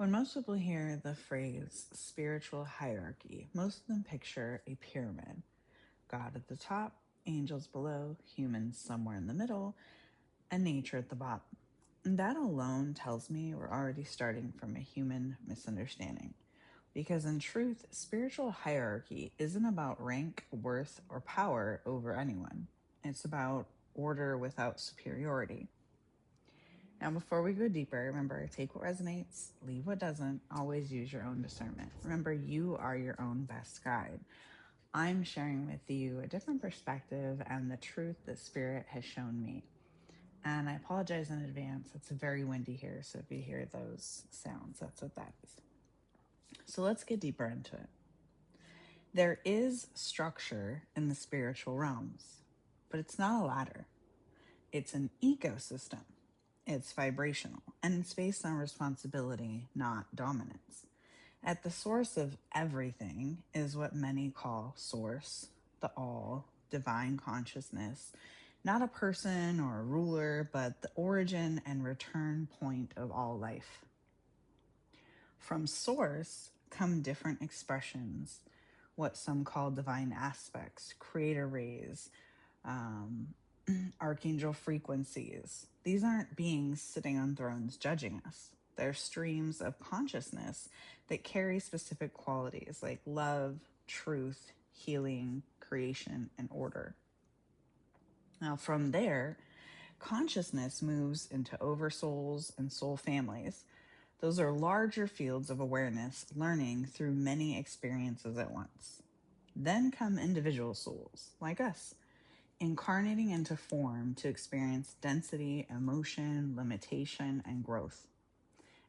When most people hear the phrase spiritual hierarchy, most of them picture a pyramid. God at the top, angels below, humans somewhere in the middle, and nature at the bottom. And that alone tells me we're already starting from a human misunderstanding. Because in truth, spiritual hierarchy isn't about rank, worth, or power over anyone. It's about order without superiority. Now, before we go deeper, remember take what resonates, leave what doesn't, always use your own discernment. Remember, you are your own best guide. I'm sharing with you a different perspective and the truth that Spirit has shown me. And I apologize in advance. It's very windy here, so if you hear those sounds, that's what that is. So let's get deeper into it. There is structure in the spiritual realms, but it's not a ladder. It's an ecosystem. It's vibrational, and it's based on responsibility, not dominance. At the source of everything is what many call source, the all, divine consciousness, not a person or a ruler, but the origin and return point of all life. From source come different expressions, what some call divine aspects, creator rays, um, archangel frequencies. These aren't beings sitting on thrones judging us. They're streams of consciousness that carry specific qualities like love, truth, healing, creation, and order. Now, from there, consciousness moves into oversouls and soul families. Those are larger fields of awareness, learning through many experiences at once. Then come individual souls, like us, incarnating into form to experience density, emotion, limitation, and growth.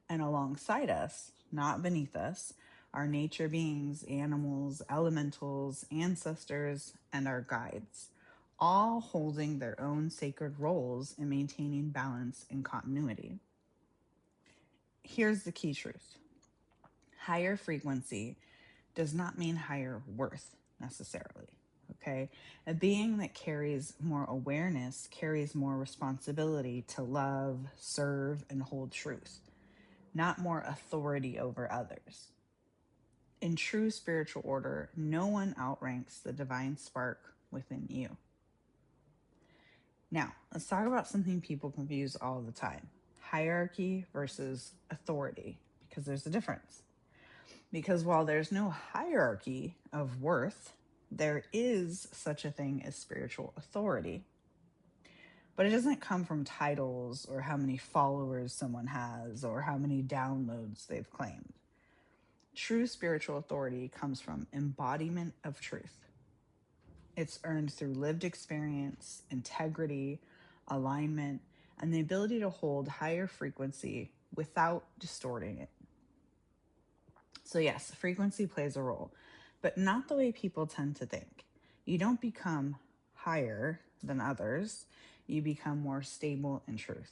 And alongside us, not beneath us, are nature beings, animals, elementals, ancestors, and our guides, all holding their own sacred roles in maintaining balance and continuity. Here's the key truth: higher frequency does not mean higher worth necessarily. Okay. A being that carries more awareness carries more responsibility to love, serve, and hold truth, not more authority over others. In true spiritual order, no one outranks the divine spark within you. Now, let's talk about something people confuse all the time: hierarchy versus authority, because there's a difference. Because while there's no hierarchy of worth, there is such a thing as spiritual authority. But it doesn't come from titles or how many followers someone has or how many downloads they've claimed. True spiritual authority comes from embodiment of truth. It's earned through lived experience, integrity, alignment, and the ability to hold higher frequency without distorting it. So, yes, frequency plays a role, but not the way people tend to think. You don't become higher than others, you become more stable in truth.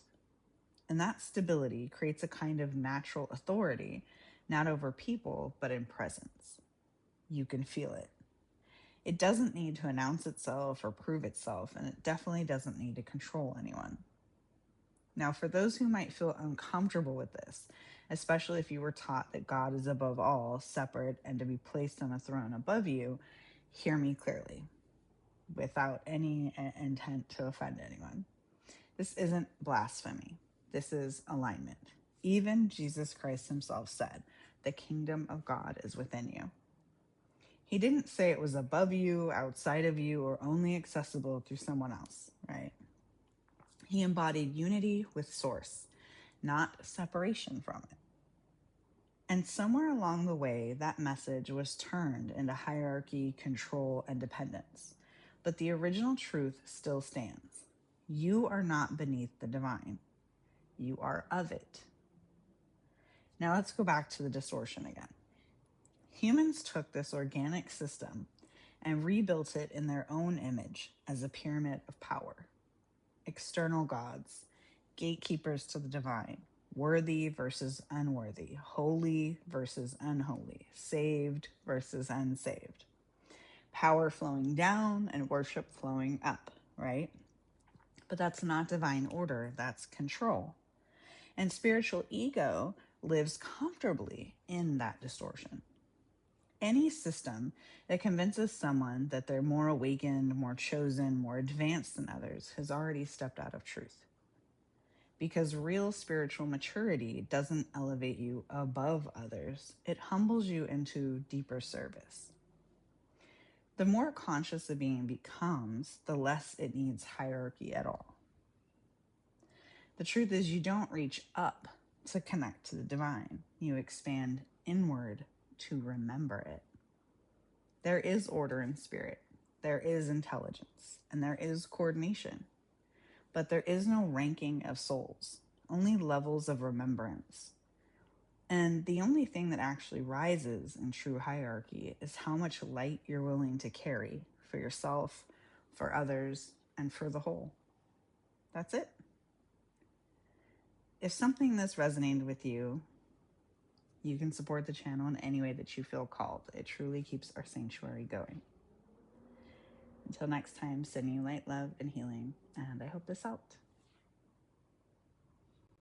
And that stability creates a kind of natural authority, not over people, but in presence. You can feel it. It doesn't need to announce itself or prove itself, and it definitely doesn't need to control anyone. Now, for those who might feel uncomfortable with this, especially if you were taught that God is above all, separate, and to be placed on a throne above you, hear me clearly, without any intent to offend anyone. This isn't blasphemy. This is alignment. Even Jesus Christ himself said, "The kingdom of God is within you." He didn't say it was above you, outside of you, or only accessible through someone else, right? He embodied unity with source, not separation from it. And somewhere along the way, that message was turned into hierarchy, control, and dependence. But the original truth still stands. You are not beneath the divine. You are of it. Now let's go back to the distortion again. Humans took this organic system and rebuilt it in their own image as a pyramid of power. External gods, gatekeepers to the divine, worthy versus unworthy, holy versus unholy, saved versus unsaved. Power flowing down and worship flowing up, right? But that's not divine order, that's control. And spiritual ego lives comfortably in that distortion. Any system that convinces someone that they're more awakened, more chosen, more advanced than others has already stepped out of truth. Because real spiritual maturity doesn't elevate you above others, it humbles you into deeper service. The more conscious a being becomes, the less it needs hierarchy at all. The truth is, you don't reach up to connect to the divine. You expand inward to remember it. There is order in spirit, there is intelligence, and there is coordination. But there is no ranking of souls, only levels of remembrance. And the only thing that actually rises in true hierarchy is how much light you're willing to carry for yourself, for others, and for the whole. That's it. If something that's resonated with you, you can support the channel in any way that you feel called. It truly keeps our sanctuary going. Until next time, sending you light, love, and healing, and I hope this helped.